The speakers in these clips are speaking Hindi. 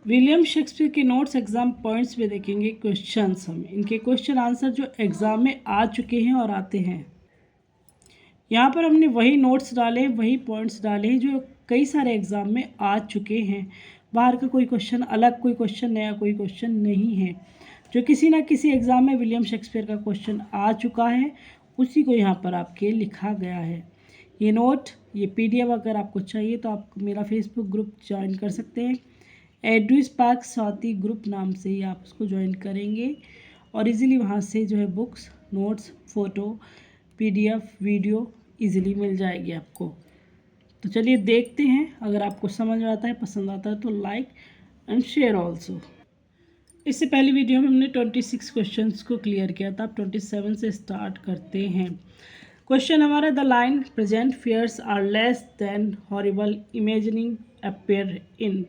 विलियम शेक्सपियर के नोट्स एग्जाम पॉइंट्स में देखेंगे क्वेश्चंस। हम इनके क्वेश्चन आंसर जो एग्जाम में आ चुके हैं और आते हैं, यहाँ पर हमने वही नोट्स डाले हैं, वही पॉइंट्स डाले हैं जो कई सारे एग्जाम में आ चुके हैं। बाहर का कोई क्वेश्चन अलग, कोई क्वेश्चन नया, कोई क्वेश्चन नहीं है। जो किसी ना किसी एग्ज़ाम में विलियम शेक्सपियर का क्वेश्चन आ चुका है उसी को यहाँ पर आपके लिखा गया है। ये नोट, ये PDF अगर आपको चाहिए तो आप मेरा फेसबुक ग्रुप ज्वाइन कर सकते हैं। एडू स्पार्क स्वाति ग्रुप नाम से ही आप उसको ज्वाइन करेंगे और इजीली वहाँ से जो है books, notes, photo, PDF, video easily मिल जाएगी आपको। तो चलिए देखते हैं, अगर आपको समझ में आता है, पसंद आता है तो लाइक एंड शेयर ऑल्सो। इससे पहली वीडियो में हमने 26 क्वेश्चंस को क्लियर किया था। अब 27 से स्टार्ट करते हैं। क्वेश्चन हमारा, the line present fears are less than horrible imagining appear in.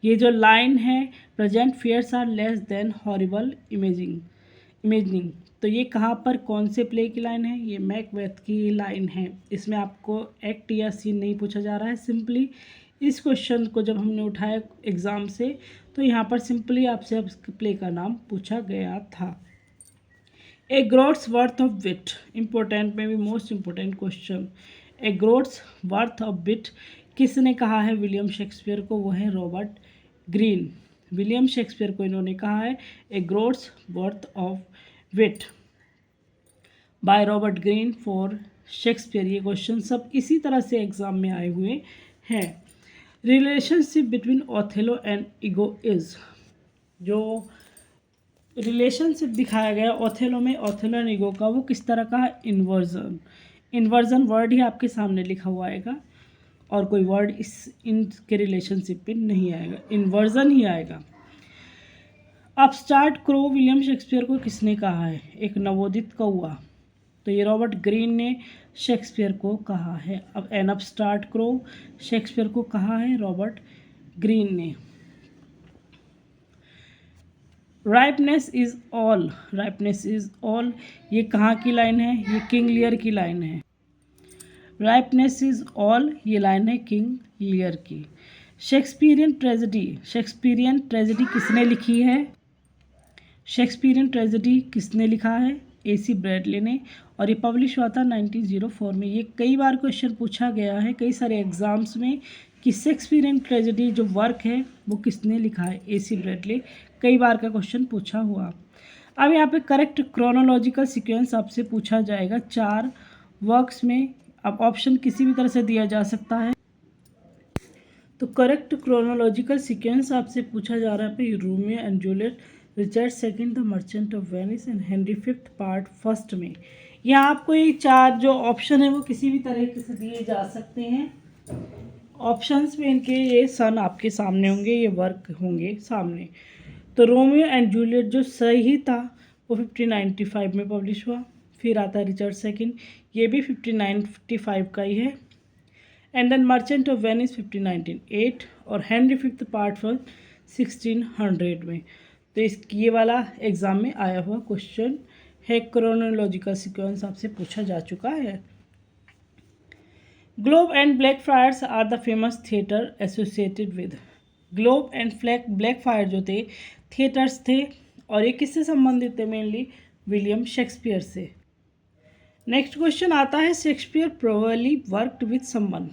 ये जो लाइन है, present fears are less than horrible imagining, तो ये कहाँ पर, कौन से प्ले की लाइन है? ये मैकबेथ की लाइन है। इसमें आपको एक्ट या सीन नहीं पूछा जा रहा है। सिंपली इस क्वेश्चन को जब हमने उठाया एग्ज़ाम से तो यहाँ पर सिंपली आपसे अब प्ले का नाम पूछा गया था। A groats worth of wit, important में भी most important question. A groats worth of wit किसने कहा है विलियम शेक्सपियर को? वो है रॉबर्ट ग्रीन। विलियम शेक्सपियर को इन्होंने कहा है a groats worth of wit by Robert Greene for Shakespeare. ये क्वेश्चन सब इसी तरह से एग्जाम में आए हुए हैं। Relationship between Othello and Iago is, जो रिलेशनशिप दिखाया गया ओथेलो में, ओथेलो एंड ईगो का, वो किस तरह का है? इन्वर्जन। इन्वर्जन वर्ड ही आपके सामने लिखा हुआ आएगा और कोई वर्ड इनके रिलेशनशिप पे नहीं आएगा, इन्वर्जन ही आएगा। अपस्टार्ट क्रो विलियम शेक्सपियर को किसने कहा है? एक नवोदित कौआ। तो ये रॉबर्ट ग्रीन ने शेक्सपियर को कहा है। अब एन अपस्टार्ट क्रो शेक्सपियर को कहा है रॉबर्ट ग्रीन ने। राइपनेस इज ऑल, राइपनेस इज ऑल, ये कहाँ की लाइन है? ये किंग लियर की लाइन है। राइपनेस इज ऑल, ये लाइन है किंग लियर की। शेक्सपियरियन ट्रेजेडी, शेक्सपियरियन ट्रेजेडी किसने लिखी है? शेक्सपियरियन ट्रेजेडी किसने लिखा है? AC ब्रैडले ने, और ये पब्लिश हुआ था 1904 में। ये कई बार क्वेश्चन पूछा गया है कई सारे एग्जाम्स में कि शेक्सपियरियन ट्रेजेडी जो वर्क है वो किसने लिखा है? AC Bradley. कई बार का क्वेश्चन पूछा हुआ। अब यहाँ पे करेक्ट क्रोनोलॉजिकल सीक्वेंस आपसे पूछा जाएगा 4 वर्क्स में। अब ऑप्शन किसी भी तरह से दिया जा सकता है, तो करेक्ट क्रोनोलॉजिकल सीक्वेंस आपसे पूछा जा रहा है पे Romeo and Juliet, Richard second, the merchant of Venice and Henry fifth part first में। यहाँ आपको ये 4 जो ऑप्शन है वो किसी भी तरीके से दिए जा सकते हैं। ऑप्शंस में इनके ये सन आपके सामने होंगे, ये वर्क होंगे सामने। तो रोमियो एंड जूलियट जो सही था वो 1595 में पब्लिश हुआ। फिर आता है रिचर्ड सेकंड, ये भी 1595 का ही है। And then merchant of Venice 1598 और हेनरी फिफ्थ पार्ट फर्स्ट 1600 में। तो इस ये वाला एग्ज़ाम में आया हुआ क्वेश्चन है। क्रोनोलॉजिकल सीक्वेंस आपसे पूछा जा चुका है। Globe and Blackfriars are the famous theatre associated with. Globe and black fire जो थे थिएटर्स थे और ये किससे संबंधित थे? मेनली विलियम शेक्सपियर से। नेक्स्ट क्वेश्चन आता है, Shakespeare probably worked with someone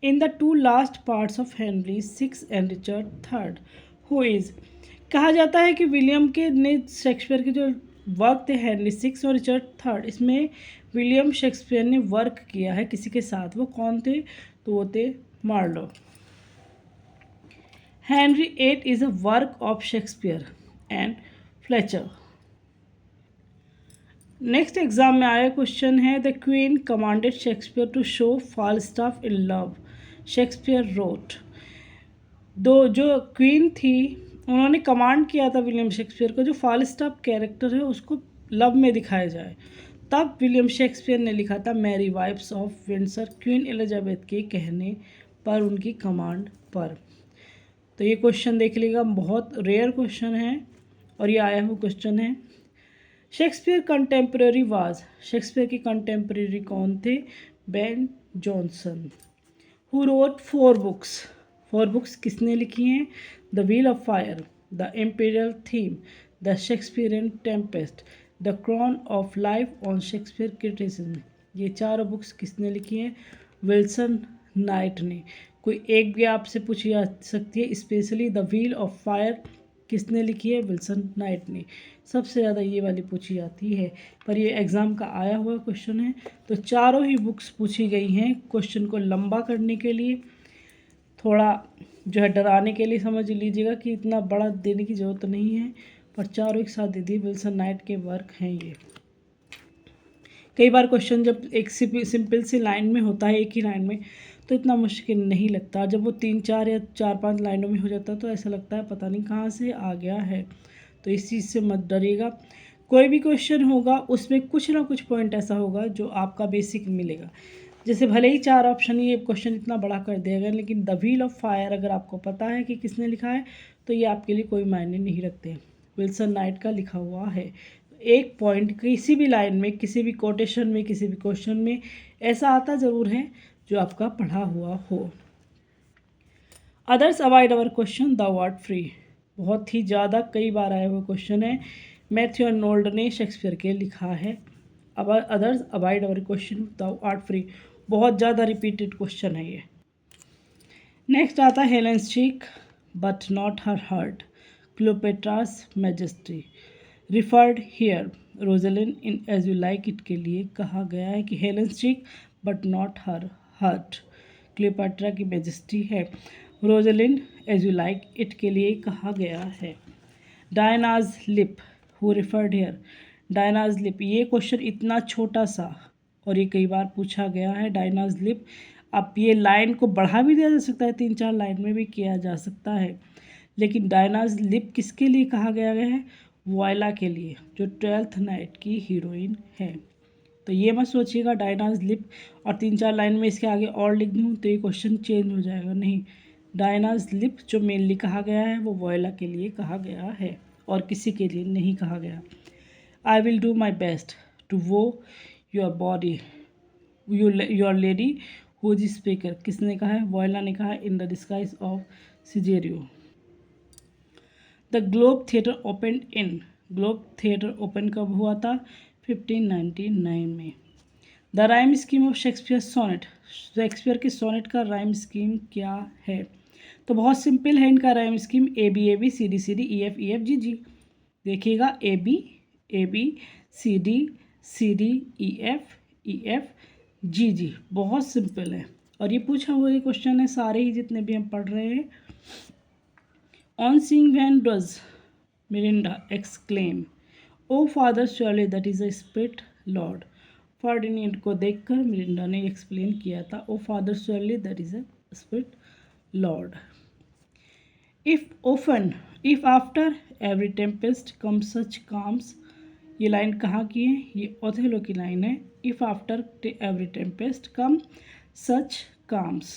in the 2 last parts of Henry six and Richard third, who is. कहा जाता है कि विलियम के ने शेक्सपियर के जो वर्क थे हेनरी सिक्स और रिचर्ड थर्ड, इसमें विलियम शेक्सपियर ने वर्क किया है किसी के साथ। वो कौन थे? तो वो थे Marlowe. Henry eight is a work of Shakespeare and Fletcher. Next exam में आया क्वेश्चन है, the queen commanded Shakespeare to show Falstaff in love, Shakespeare wrote. जो क्वीन थी उन्होंने कमांड किया था विलियम शेक्सपियर को जो फालस्टाफ कैरेक्टर है उसको लव में दिखाया जाए। तब विलियम शेक्सपियर ने लिखा था Merry Wives of Windsor, queen Elizabeth के कहने पर, उनकी कमांड पर। तो ये क्वेश्चन देख लीजिएगा, बहुत रेयर क्वेश्चन है और ये आया हुआ क्वेश्चन है। शेक्सपियर कंटेम्प्रेरी वाज, शेक्सपियर के कंटेम्प्रेरी कौन थे? Ben Jonson. Who wrote 4 books, 4 books किसने लिखी हैं? The wheel of fire, the imperial theme, the Shakespearean Tempest, the crown of life on Shakespeare criticism. ये चारों बुक्स किसने लिखी हैं? विल्सन नाइट ने। कोई एक भी आपसे पूछी जा सकती है, specially the wheel of fire किसने लिखी है? विल्सन नाइट ने। सबसे ज़्यादा ये वाली पूछी जाती है, पर ये एग्ज़ाम का आया हुआ क्वेश्चन है। तो चारों ही बुक्स पूछी गई हैं क्वेश्चन को लंबा करने के लिए, थोड़ा जो है डराने के लिए समझ लीजिएगा कि इतना बड़ा देने की ज़रूरत नहीं है, पर चारों एक साथ दे दिए। विल्सन नाइट के वर्क हैं ये। कई बार क्वेश्चन जब एक सिंपल सी लाइन में होता है, एक ही लाइन में, तो इतना मुश्किल नहीं लगता। जब वो 3-4 या 4-5 लाइनों में हो जाता है तो ऐसा लगता है पता नहीं कहाँ से आ गया है। तो इस चीज़ से मत डरिएगा। कोई भी क्वेश्चन होगा उसमें कुछ ना कुछ पॉइंट ऐसा होगा जो आपका बेसिक मिलेगा। जैसे भले ही 4 ऑप्शन ये क्वेश्चन इतना बड़ा कर देगा, लेकिन द व्हील ऑफ फायर अगर आपको पता है कि किसने लिखा है तो ये आपके लिए कोई मायने नहीं रखते। विल्सन नाइट का लिखा हुआ है। एक पॉइंट किसी भी लाइन में, किसी भी कोटेशन में, किसी भी क्वेश्चन में ऐसा आता ज़रूर है जो आपका पढ़ा हुआ हो। Others avoid our question the word free, बहुत ही ज़्यादा कई बार आया हुआ क्वेश्चन है। मैथ्यू आर्नोल्ड ने शेक्सपियर के लिखा है। अब others avoid our question the word free, बहुत ज़्यादा रिपीटेड क्वेश्चन है ये। नेक्स्ट आता है Helen's cheek but not her heart, Cleopatra's majesty, referred here, Rosalind in as you like it के लिए कहा गया है कि Helen's cheek but not her heart Cleopatra की मैजेस्टी है। Rosalind as you like it के लिए कहा गया है। Diana's lip who referred here, Diana's lip, ये क्वेश्चन इतना छोटा सा और ये कई बार पूछा गया है। डायनाज लिप, अब ये लाइन को बढ़ा भी दिया जा सकता है, 3-4 लाइन में भी किया जा सकता है, लेकिन डायनाज लिप किसके लिए कहा गया है? वॉयला के लिए, जो 12th नाइट की हीरोइन है। तो ये मत सोचिएगा डायनाज लिप और 3-4 लाइन में इसके आगे और लिख दूँ तो ये क्वेश्चन चेंज हो जाएगा, नहीं। डायनाज लिप जो मेनली कहा गया है वो वॉयला के लिए कहा गया है और किसी के लिए नहीं कहा गया। I will do my best to woo your body your lady who is speaker, किसने कहा है? वॉयला ने कहा है। In the disguise of Cesario. The Globe Theatre open in, Globe Theatre open कब हुआ था? 1599 में। The rhyme scheme of Shakespeare sonnet, Shakespeare के सोनेट का राइम स्कीम क्या है? तो बहुत सिंपल है इनका rhyme scheme, A B C D E F G G. देखिएगा, A B C D E F G G, बहुत सिंपल है और ये पूछा हुआ क्वेश्चन है सारे ही जितने भी हम पढ़ रहे हैं। On seeing when does Mirinda exclaim, "Oh father, surely that is a spirit lord." Ferdinand को देखकर मिरिंडा ने एक्सप्लेन किया था, "Oh father, surely that is a spirit lord." If after every tempest comes such calms, ये लाइन कहाँ की है? ये ओथेलो की लाइन है। If after every tempest come such calms,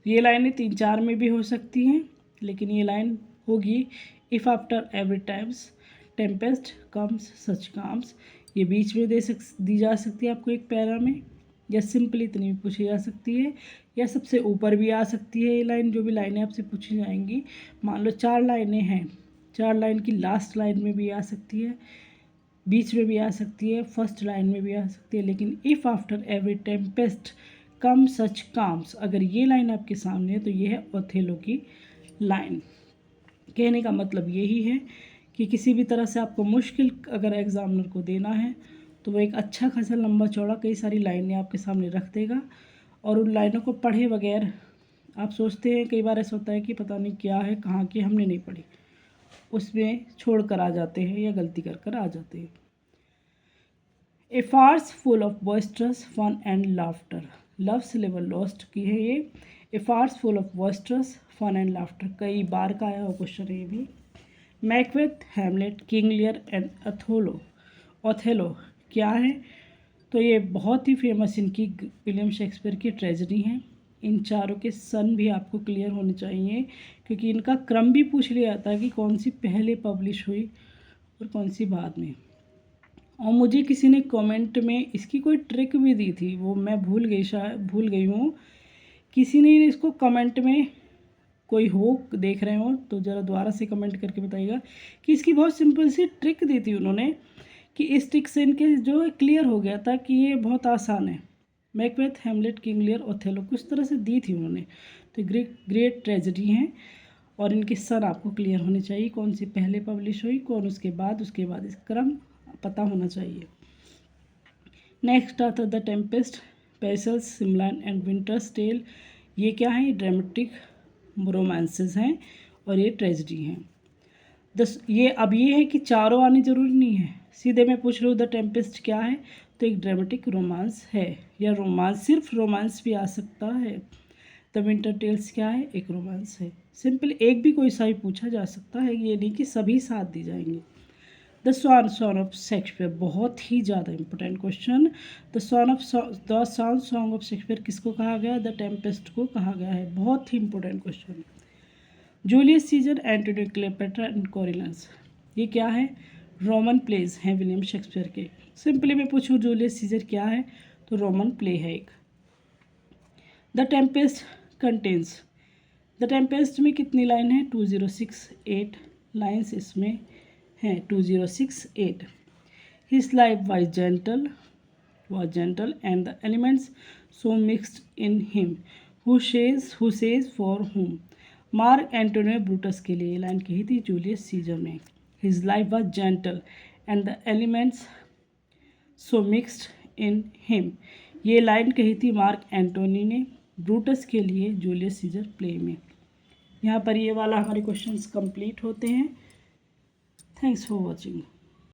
ये लाइनें 3-4 में भी हो सकती हैं, लेकिन ये लाइन होगी if after every times Tempest comes such calms. ये बीच में दी जा सकती है आपको एक पैरा में, या सिंपली इतनी भी पूछी जा सकती है, या सबसे ऊपर भी आ सकती है ये लाइन। जो भी लाइनें आपसे पूछी जाएंगी, मान लो 4 लाइनें हैं, 4 लाइन की लास्ट लाइन में भी आ सकती है, बीच में भी आ सकती है, फर्स्ट लाइन में भी आ सकती है, लेकिन if after every Tempest come such calms, अगर ये लाइन आपके सामने है तो ये है ओथेलो की लाइन। कहने का मतलब यही है कि किसी भी तरह से आपको मुश्किल अगर एग्ज़ामिनर को देना है तो वो एक अच्छा खासा लंबा चौड़ा कई सारी लाइनें आपके सामने रख देगा, और उन लाइनों को पढ़े बगैर, आप सोचते हैं कई बार ऐसा होता है कि पता नहीं क्या है, कहाँ की हमने नहीं पढ़ी, उसमें छोड़ कर आ जाते हैं या गलती कर आ जाते हैं। A farce full of boisterous fun and laughter, love's लेवल लॉस्ट की है ये। A farce full of boisterous fun and laughter, कई बार का आया हुआ क्वेश्चन है ये भी। Macbeth, Hamlet, King Lear and Othello क्या है? तो ये बहुत ही फेमस इनकी विलियम शेक्सपियर की ट्रेजेडी हैं। इन चारों के सन भी आपको क्लियर होने चाहिए, क्योंकि इनका क्रम भी पूछ लिया जाता है कि कौन सी पहले पब्लिश हुई और कौन सी बाद में। और मुझे किसी ने कमेंट में इसकी कोई ट्रिक भी दी थी, वो मैं भूल गई हूँ। किसी ने इसको कमेंट में कोई हो देख रहे हो तो ज़रा दोबारा से कमेंट करके बताइएगा कि इसकी बहुत सिंपल सी ट्रिक दी थी उन्होंने कि इस ट्रिक से इनके जो क्लियर हो गया था कि ये बहुत आसान है। मैकबेथ, हैमलेट, किंग लियर, ओथेलो कुछ तरह से दी थी उन्होंने। तो ग्रेट ट्रेजेडी हैं और इनके सन आपको क्लियर होने चाहिए, कौन सी पहले पब्लिश हुई, कौन उसके बाद इस क्रम पता होना चाहिए। नेक्स्ट आता the Tempest, Pericles, Cymbeline and Winter's Tale. ये क्या है? ड्रामेटिक रोमांसेस हैं और ये ट्रेजेडी हैं। ये अब ये है कि चारों आनी ज़रूरी नहीं है। सीधे मैं पूछ रहा हूँ द टेम्पेस्ट क्या है, तो एक ड्रामेटिक रोमांस है, या रोमांस सिर्फ रोमांस भी आ सकता है। द विंटर टेल्स क्या है? एक रोमांस है। सिंपल एक भी कोई सा भी पूछा जा सकता है, ये नहीं कि सभी साथ दी जाएंगे। द सॉन्ग ऑफ शेक्सपियर, बहुत ही ज़्यादा important question. The song of Shakespeare किसको कहा गया? द टेम्पेस्ट को कहा गया है। बहुत ही important question. Julius Caesar, Antonio Cleopatra and Coriolanus, ये क्या है? रोमन प्लेज हैं विलियम शेक्सपियर के। सिंपली मैं पूछूँ जूलियस सीजर क्या है, तो रोमन प्ले है एक। The Tempest contains, the Tempest में कितनी लाइन है? 2068 लाइन्स इसमें हैं, 2068। His life was gentle and the elements so mixed in him who says for हुम। मार्क एंटोनियो ब्रूटस के लिए ये लाइन कही थी जूलियस सीजर ने। His life was gentle and the elements so mixed in him, ये लाइन कही थी मार्क एंटोनी ने ब्रूटस के लिए जूलियस सीजर प्ले में। यहाँ पर ये वाला हमारे क्वेश्चंस कंप्लीट होते हैं। Thanks for watching.